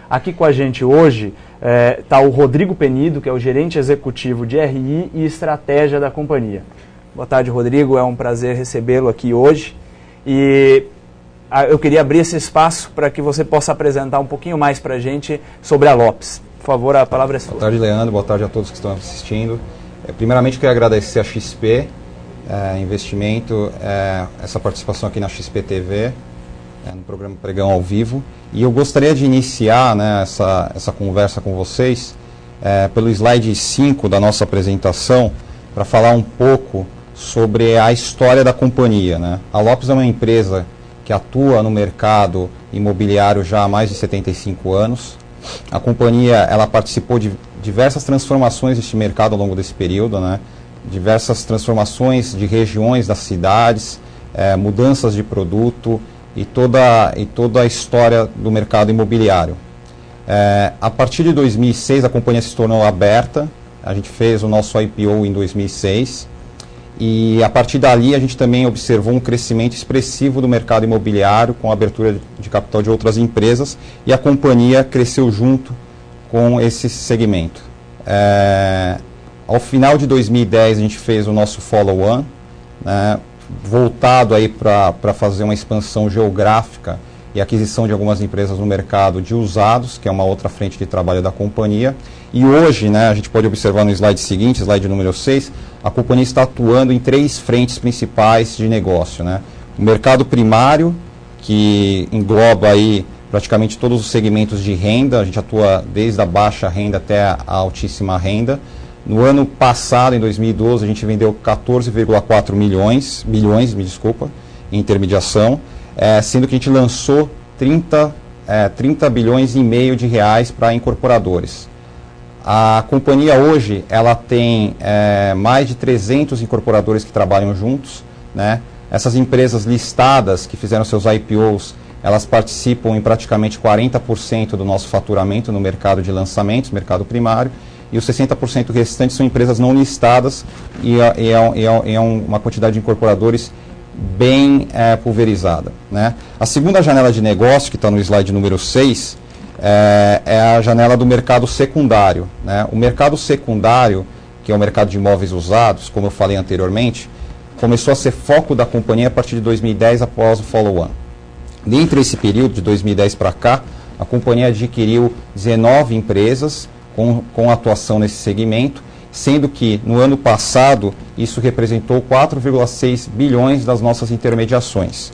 Aqui com a gente hoje está o Rodrigo Penido, que é o gerente executivo de RI e estratégia da companhia. Boa tarde, Rodrigo, é um prazer recebê-lo aqui hoje. E eu queria abrir esse espaço para que você possa apresentar um pouquinho mais para a gente sobre a Lopes. Por favor, a palavra é sua. Boa tarde, Leandro. Boa tarde a todos que estão assistindo. Primeiramente, quero agradecer a XP Investimento, essa participação aqui na XP TV, no programa Pregão ao Vivo. E eu gostaria de iniciar, né, essa conversa com vocês pelo slide 5 da nossa apresentação, para falar um pouco sobre a história da companhia, né? A Lopes é uma empresa que atua no mercado imobiliário já há mais de 75 anos. A companhia ela participou de diversas transformações deste mercado ao longo desse período, né? Diversas transformações de regiões das cidades, mudanças de produto e toda a história do mercado imobiliário. A partir de 2006 a companhia se tornou aberta, a gente fez o nosso IPO em 2006 e a partir dali a gente também observou um crescimento expressivo do mercado imobiliário com a abertura de capital de outras empresas e a companhia cresceu junto com esse segmento. Ao final de 2010 a gente fez o nosso follow-on, né, voltado aí para fazer uma expansão geográfica e aquisição de algumas empresas no mercado de usados, que é uma outra frente de trabalho da companhia. E hoje, né, a gente pode observar no slide seguinte, slide número 6, a companhia está atuando em 3 frentes principais de negócio, né? O mercado primário, que engloba aí praticamente todos os segmentos de renda, a gente atua desde a baixa renda até a altíssima renda. No ano passado, em 2012, a gente vendeu 14,4 bilhões, em intermediação, sendo que a gente lançou 30 bilhões e meio de reais para incorporadores. A companhia hoje ela tem mais de 300 incorporadores que trabalham juntos, né? Essas empresas listadas que fizeram seus IPOs, elas participam em praticamente 40% do nosso faturamento no mercado de lançamentos, mercado primário, e os 60% restantes são empresas não listadas e é uma quantidade de incorporadores bem pulverizada, né? A segunda janela de negócio, que está no slide número 6, é a janela do mercado secundário, né? O mercado secundário, que é o mercado de imóveis usados, como eu falei anteriormente, começou a ser foco da companhia a partir de 2010 após o follow-on. Dentro desse período, de 2010 para cá, a companhia adquiriu 19 empresas com atuação nesse segmento, sendo que no ano passado isso representou 4,6 bilhões das nossas intermediações.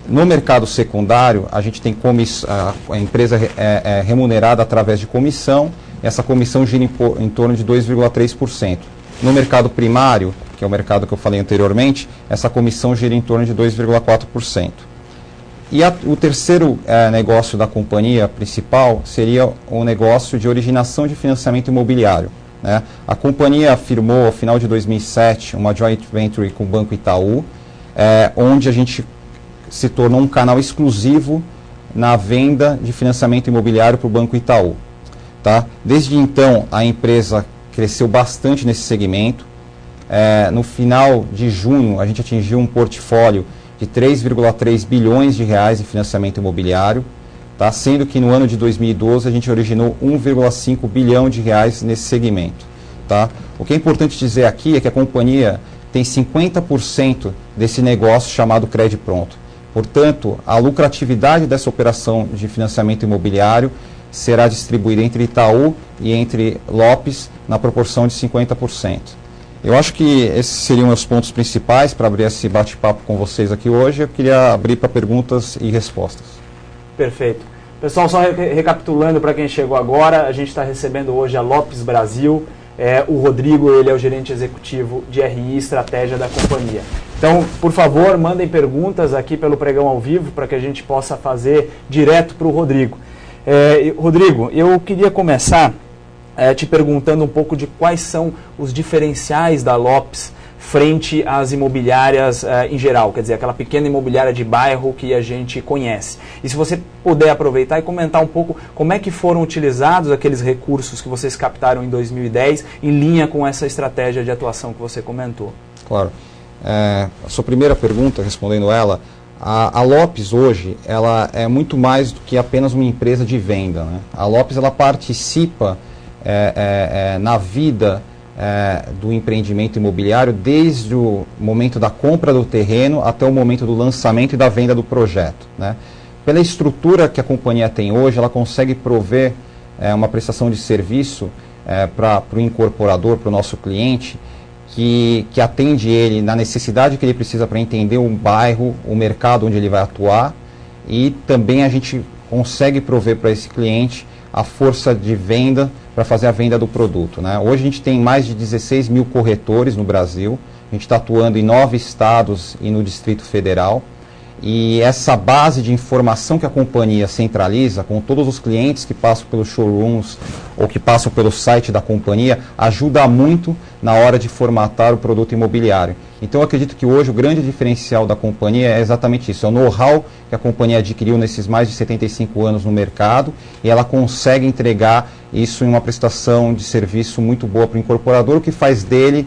No mercado secundário, a gente tem a empresa é remunerada através de comissão, e essa comissão gira em torno de 2,3%. No mercado primário, que é o mercado que eu falei anteriormente, essa comissão gira em torno de 2,4%. E o terceiro negócio da companhia principal seria o negócio de originação de financiamento imobiliário, né? A companhia firmou, ao final de 2007, uma joint venture com o Banco Itaú, onde a gente se tornou um canal exclusivo na venda de financiamento imobiliário para o Banco Itaú, tá? Desde então, a empresa cresceu bastante nesse segmento. No final de junho, a gente atingiu um portfólio de 3,3 bilhões de reais em financiamento imobiliário, tá? Sendo que no ano de 2012 a gente originou 1,5 bilhão de reais nesse segmento, tá? O que é importante dizer aqui é que a companhia tem 50% desse negócio chamado Crédito Pronto. Portanto, a lucratividade dessa operação de financiamento imobiliário será distribuída entre Itaú e entre Lopes na proporção de 50%. Eu acho que esses seriam os pontos principais para abrir esse bate-papo com vocês aqui hoje. Eu queria abrir para perguntas e respostas. Perfeito. Pessoal, só recapitulando para quem chegou agora, a gente está recebendo hoje a Lopes Brasil. O Rodrigo, ele é o gerente executivo de RI Estratégia da companhia. Então, por favor, mandem perguntas aqui pelo Pregão ao Vivo para que a gente possa fazer direto para o Rodrigo. Rodrigo, eu queria começar te perguntando um pouco de quais são os diferenciais da Lopes frente às imobiliárias em geral, quer dizer, aquela pequena imobiliária de bairro que a gente conhece. E se você puder aproveitar e comentar um pouco como é que foram utilizados aqueles recursos que vocês captaram em 2010 em linha com essa estratégia de atuação que você comentou. Claro. A sua primeira pergunta, respondendo ela, A Lopes hoje, ela é muito mais do que apenas uma empresa de venda, né? A Lopes, ela participa na vida do empreendimento imobiliário desde o momento da compra do terreno até o momento do lançamento e da venda do projeto, né? Pela estrutura que a companhia tem hoje, ela consegue prover uma prestação de serviço para o incorporador, para o nosso cliente, que atende ele na necessidade que ele precisa para entender o bairro, o mercado onde ele vai atuar, e também a gente consegue prover para esse cliente a força de venda para fazer a venda do produto, né? Hoje a gente tem mais de 16 mil corretores no Brasil, a gente está atuando em 9 estados e no Distrito Federal, e essa base de informação que a companhia centraliza com todos os clientes que passam pelos showrooms ou que passam pelo site da companhia ajuda muito na hora de formatar o produto imobiliário. Então eu acredito que hoje o grande diferencial da companhia é exatamente isso, é o know-how que a companhia adquiriu nesses mais de 75 anos no mercado, e ela consegue entregar isso em uma prestação de serviço muito boa para o incorporador, o que faz dele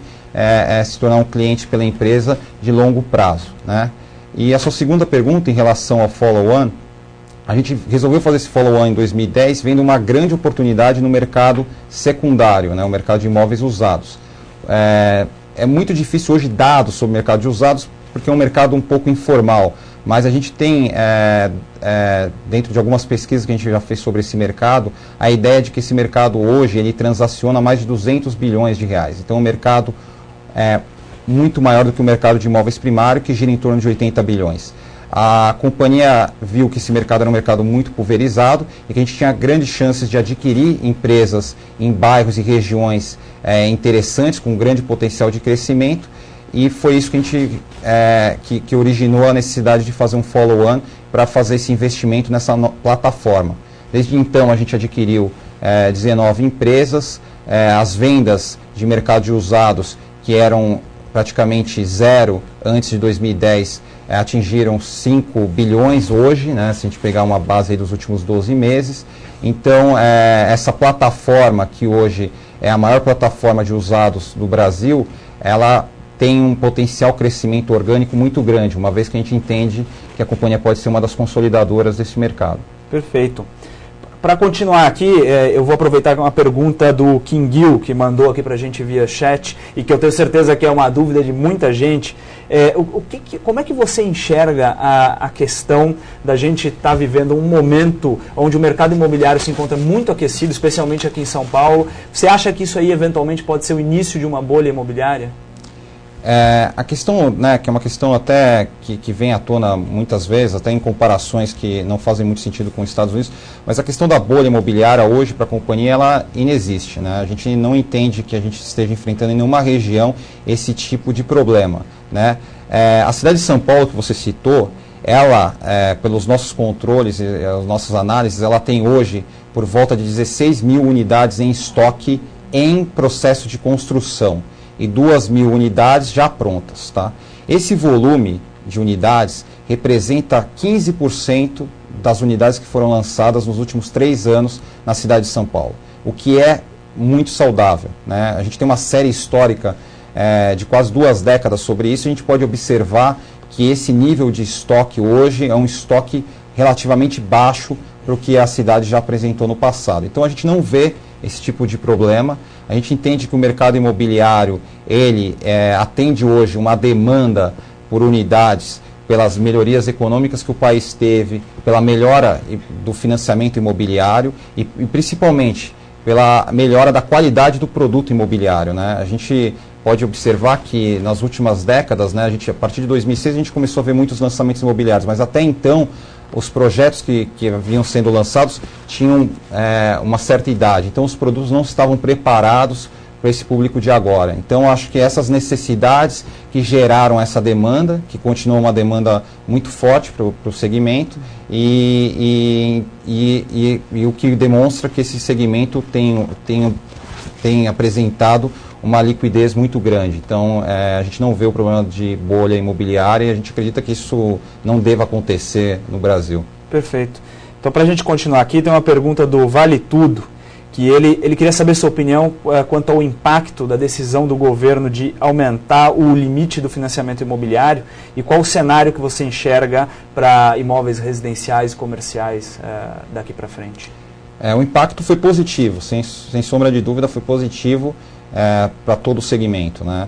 se tornar um cliente pela empresa de longo prazo, né? E a sua segunda pergunta em relação ao follow-on, a gente resolveu fazer esse follow-on em 2010, vendo uma grande oportunidade no mercado secundário, né, o mercado de imóveis usados. É muito difícil hoje dados sobre o mercado de usados, porque é um mercado um pouco informal, mas a gente tem, dentro de algumas pesquisas que a gente já fez sobre esse mercado, a ideia de que esse mercado hoje ele transaciona mais de 200 bilhões de reais. Então o mercado muito maior do que o mercado de imóveis primário, que gira em torno de 80 bilhões. A companhia viu que esse mercado era um mercado muito pulverizado e que a gente tinha grandes chances de adquirir empresas em bairros e regiões interessantes, com grande potencial de crescimento, e foi isso que a gente que originou a necessidade de fazer um follow-on para fazer esse investimento nessa plataforma. Desde então a gente adquiriu 19 empresas, as vendas de mercado de usados, que eram praticamente zero antes de 2010, atingiram 5 bilhões hoje, né, se a gente pegar uma base aí dos últimos 12 meses. Então, essa plataforma, que hoje é a maior plataforma de usados do Brasil, ela tem um potencial crescimento orgânico muito grande, uma vez que a gente entende que a companhia pode ser uma das consolidadoras desse mercado. Perfeito. Para continuar aqui, eu vou aproveitar uma pergunta do Kim Gil, que mandou aqui para a gente via chat, e que eu tenho certeza que é uma dúvida de muita gente. Como é que você enxerga a questão da gente estar vivendo um momento onde o mercado imobiliário se encontra muito aquecido, especialmente aqui em São Paulo? Você acha que isso aí eventualmente pode ser o início de uma bolha imobiliária? A questão, né, que é uma questão até que vem à tona muitas vezes, até em comparações que não fazem muito sentido com os Estados Unidos, mas a questão da bolha imobiliária hoje para a companhia, ela inexiste, né? A gente não entende que a gente esteja enfrentando em nenhuma região esse tipo de problema, né? A cidade de São Paulo, que você citou, ela, pelos nossos controles e as nossas análises, ela tem hoje por volta de 16 mil unidades em estoque em processo de construção e 2 mil unidades já prontas, tá? Esse volume de unidades representa 15% das unidades que foram lançadas nos últimos 3 anos na cidade de São Paulo, o que é muito saudável, né? A gente tem uma série histórica de quase 2 décadas sobre isso, e a gente pode observar que esse nível de estoque hoje é um estoque relativamente baixo para o que a cidade já apresentou no passado. Então a gente não vê esse tipo de problema. A gente entende que o mercado imobiliário, ele atende hoje uma demanda por unidades, pelas melhorias econômicas que o país teve, pela melhora do financiamento imobiliário e principalmente pela melhora da qualidade do produto imobiliário, né? A gente pode observar que nas últimas décadas, né, a partir de 2006, a gente começou a ver muitos lançamentos imobiliários, mas até então os projetos que vinham sendo lançados tinham uma certa idade, então os produtos não estavam preparados para esse público de agora. Então acho que essas necessidades que geraram essa demanda, que continua uma demanda muito forte para o segmento, e o que demonstra que esse segmento tem apresentado uma liquidez muito grande. Então, a gente não vê o problema de bolha imobiliária e a gente acredita que isso não deva acontecer no Brasil. Perfeito. Então, para a gente continuar aqui, tem uma pergunta do Vale Tudo, que ele queria saber sua opinião quanto ao impacto da decisão do governo de aumentar o limite do financiamento imobiliário e qual o cenário que você enxerga para imóveis residenciais e comerciais daqui para frente. O impacto foi positivo, sem sombra de dúvida foi positivo para todo o segmento, né?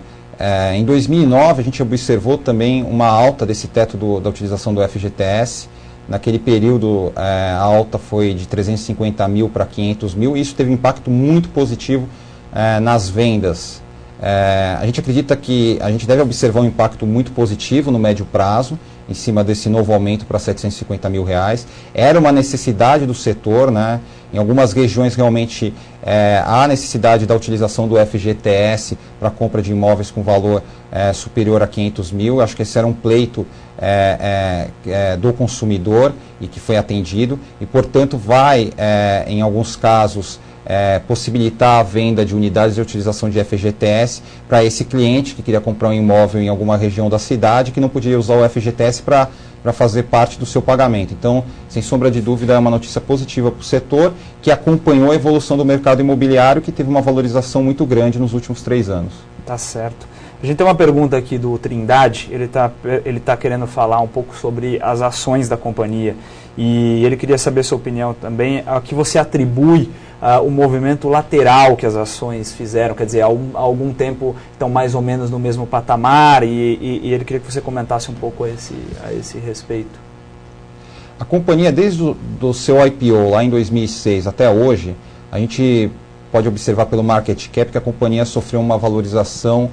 Em 2009 a gente observou também uma alta desse teto da utilização do FGTS. Naquele período a alta foi de 350 mil para 500 mil e isso teve um impacto muito positivo nas vendas. A gente acredita que a gente deve observar um impacto muito positivo no médio prazo, em cima desse novo aumento para 750 mil reais. Era uma necessidade do setor, né? Em algumas regiões realmente há necessidade da utilização do FGTS para compra de imóveis com valor superior a 500 mil. Acho que esse era um pleito do consumidor e que foi atendido e, portanto, vai, em alguns casos, possibilitar a venda de unidades de utilização de FGTS para esse cliente que queria comprar um imóvel em alguma região da cidade que não podia usar o FGTS para fazer parte do seu pagamento. Então, sem sombra de dúvida, é uma notícia positiva para o setor que acompanhou a evolução do mercado imobiliário que teve uma valorização muito grande nos últimos 3 anos. Tá certo. A gente tem uma pergunta aqui do Trindade, ele tá querendo falar um pouco sobre as ações da companhia e ele queria saber sua opinião também, a que você atribui o movimento lateral que as ações fizeram, quer dizer, há algum tempo estão mais ou menos no mesmo patamar e ele queria que você comentasse um pouco a esse respeito. A companhia, desde o seu IPO lá em 2006 até hoje, a gente pode observar pelo market cap que a companhia sofreu uma valorização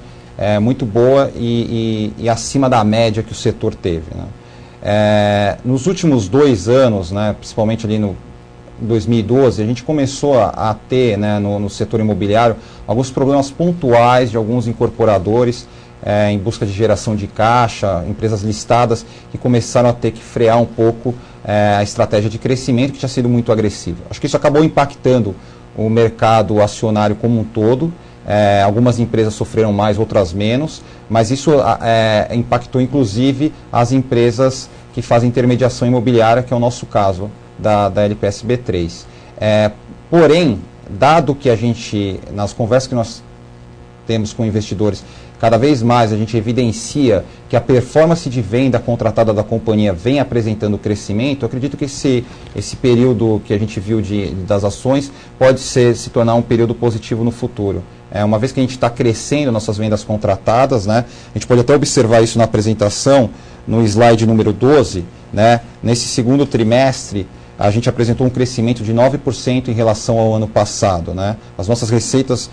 muito boa e acima da média que o setor teve, né? Nos últimos 2 anos, né, principalmente ali no 2012, a gente começou a ter, né, no setor imobiliário alguns problemas pontuais de alguns incorporadores em busca de geração de caixa, empresas listadas que começaram a ter que frear um pouco a estratégia de crescimento que tinha sido muito agressiva. Acho que isso acabou impactando o mercado acionário como um todo. Algumas empresas sofreram mais, outras menos, mas isso impactou inclusive as empresas que fazem intermediação imobiliária, que é o nosso caso da LPSB3. Porém, dado que a gente, nas conversas que nós temos com investidores, cada vez mais a gente evidencia que a performance de venda contratada da companhia vem apresentando crescimento, eu acredito que esse período que a gente viu das ações pode se tornar um período positivo no futuro. Uma vez que a gente está crescendo nossas vendas contratadas, né, a gente pode até observar isso na apresentação, no slide número 12, né, nesse segundo trimestre, a gente apresentou um crescimento de 9% em relação ao ano passado, né? As nossas receitas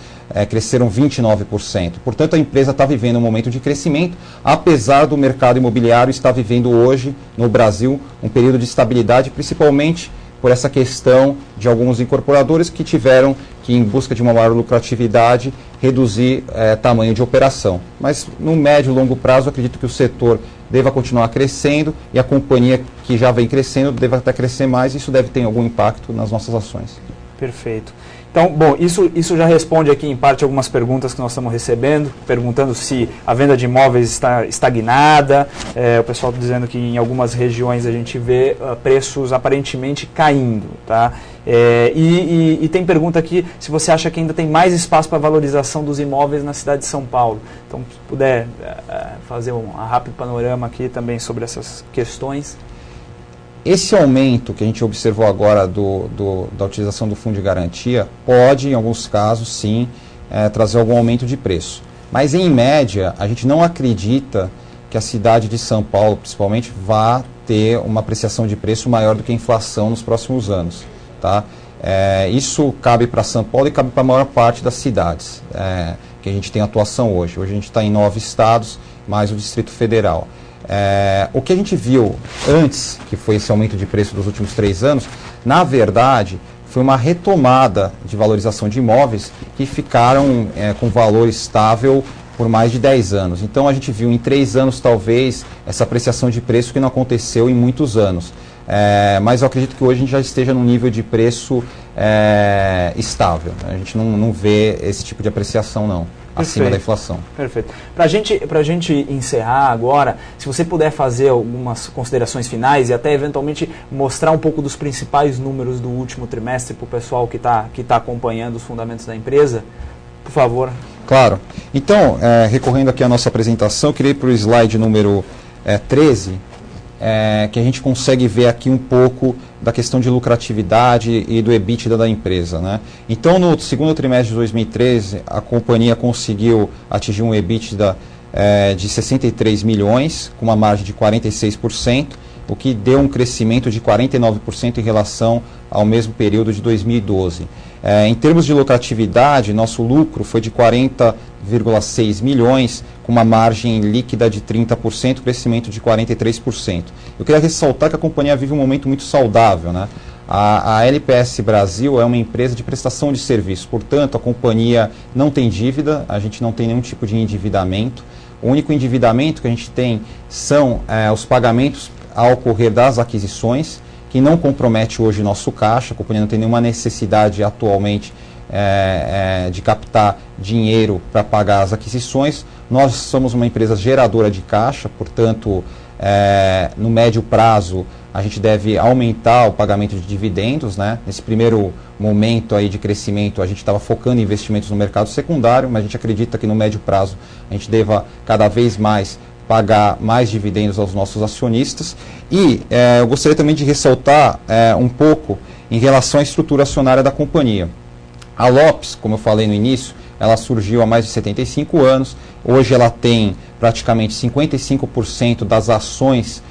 cresceram 29%. Portanto, a empresa está vivendo um momento de crescimento, apesar do mercado imobiliário estar vivendo hoje, no Brasil, um período de estabilidade, principalmente por essa questão de alguns incorporadores que tiveram que, em busca de uma maior lucratividade, reduzir tamanho de operação. Mas, no médio e longo prazo, acredito que o setor deva continuar crescendo e a companhia que já vem crescendo deva até crescer mais e isso deve ter algum impacto nas nossas ações. Perfeito. Então, bom, isso já responde aqui em parte algumas perguntas que nós estamos recebendo, perguntando se a venda de imóveis está estagnada, o pessoal está dizendo que em algumas regiões a gente vê preços aparentemente caindo, tá? E tem pergunta aqui se você acha que ainda tem mais espaço para valorização dos imóveis na cidade de São Paulo. Então, se puder fazer um rápido panorama aqui também sobre essas questões. Esse aumento que a gente observou agora da utilização do fundo de garantia pode, em alguns casos, sim, trazer algum aumento de preço. Mas, em média, a gente não acredita que a cidade de São Paulo, principalmente, vá ter uma apreciação de preço maior do que a inflação nos próximos anos. Tá? Isso cabe para São Paulo e cabe para a maior parte das cidades que a gente tem atuação hoje. Hoje a gente está em 9 estados, mais o Distrito Federal. O que a gente viu antes, que foi esse aumento de preço dos últimos 3 anos, na verdade, foi uma retomada de valorização de imóveis que ficaram com valor estável por mais de 10 anos. Então, a gente viu em 3 anos, talvez, essa apreciação de preço que não aconteceu em muitos anos. Mas eu acredito que hoje a gente já esteja num nível de preço estável. A gente não vê esse tipo de apreciação, não. acima da inflação. Perfeito. Para a gente encerrar agora, se você puder fazer algumas considerações finais e até eventualmente mostrar um pouco dos principais números do último trimestre para o pessoal que tá acompanhando os fundamentos da empresa, por favor. Claro. Então, recorrendo aqui à nossa apresentação, eu queria ir para o slide número 13, que a gente consegue ver aqui um pouco da questão de lucratividade e do EBITDA da empresa, né? Então, no segundo trimestre de 2013, a companhia conseguiu atingir um EBITDA de 63 milhões, com uma margem de 46%, o que deu um crescimento de 49% em relação ao mesmo período de 2012. Em termos de lucratividade, nosso lucro foi de 40,6 milhões, com uma margem líquida de 30%, crescimento de 43%. Eu queria ressaltar que a companhia vive um momento muito saudável, né? A LPS Brasil é uma empresa de prestação de serviços, portanto, a companhia não tem dívida, a gente não tem nenhum tipo de endividamento. O único endividamento que a gente tem são os pagamentos ao ocorrer das aquisições, que não compromete hoje nosso caixa. A companhia não tem nenhuma necessidade atualmente de captar dinheiro para pagar as aquisições. Nós somos uma empresa geradora de caixa, portanto, no médio prazo, a gente deve aumentar o pagamento de dividendos, né? Nesse primeiro momento aí de crescimento, a gente estava focando em investimentos no mercado secundário, mas a gente acredita que no médio prazo a gente deva cada vez mais pagar mais dividendos aos nossos acionistas. E eu gostaria também de ressaltar um pouco em relação à estrutura acionária da companhia. A Lopes, como eu falei no início, ela surgiu há mais de 75 anos. Hoje ela tem praticamente 55% das ações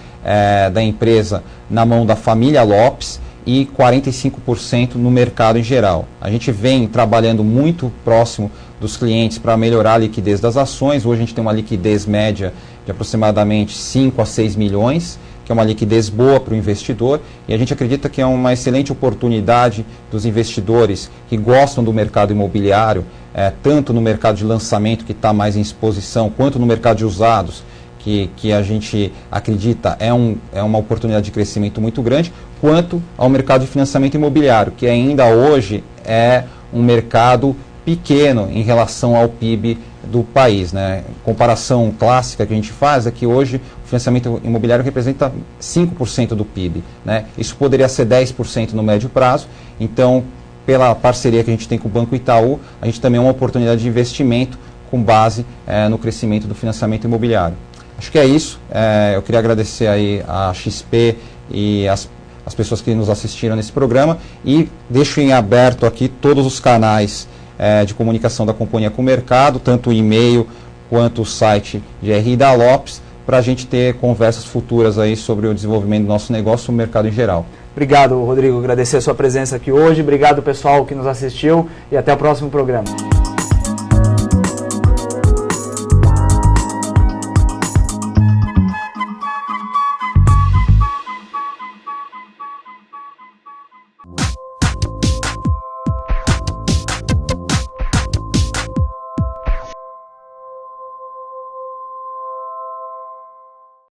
da empresa na mão da família Lopes e 45% no mercado em geral. A gente vem trabalhando muito próximo dos clientes para melhorar a liquidez das ações. Hoje a gente tem uma liquidez média de aproximadamente 5 a 6 milhões, que é uma liquidez boa para o investidor, e a gente acredita que é uma excelente oportunidade dos investidores que gostam do mercado imobiliário, tanto no mercado de lançamento, que está mais em exposição, quanto no mercado de usados, que a gente acredita é uma oportunidade de crescimento muito grande, quanto ao mercado de financiamento imobiliário, que ainda hoje é um mercado pequeno em relação ao PIB do país, né? Comparação clássica que a gente faz é que hoje o financiamento imobiliário representa 5% do PIB, né? Isso poderia ser 10% no médio prazo. Então, pela parceria que a gente tem com o Banco Itaú, a gente também é uma oportunidade de investimento com base no crescimento do financiamento imobiliário. Acho que é isso. Eu queria agradecer aí a XP e as pessoas que nos assistiram nesse programa, e deixo em aberto aqui todos os canais de comunicação da companhia com o mercado, tanto o e-mail quanto o site de RI da Lopes, para a gente ter conversas futuras aí sobre o desenvolvimento do nosso negócio no mercado em geral. Obrigado, Rodrigo. Agradecer a sua presença aqui hoje. Obrigado, pessoal que nos assistiu, e até o próximo programa.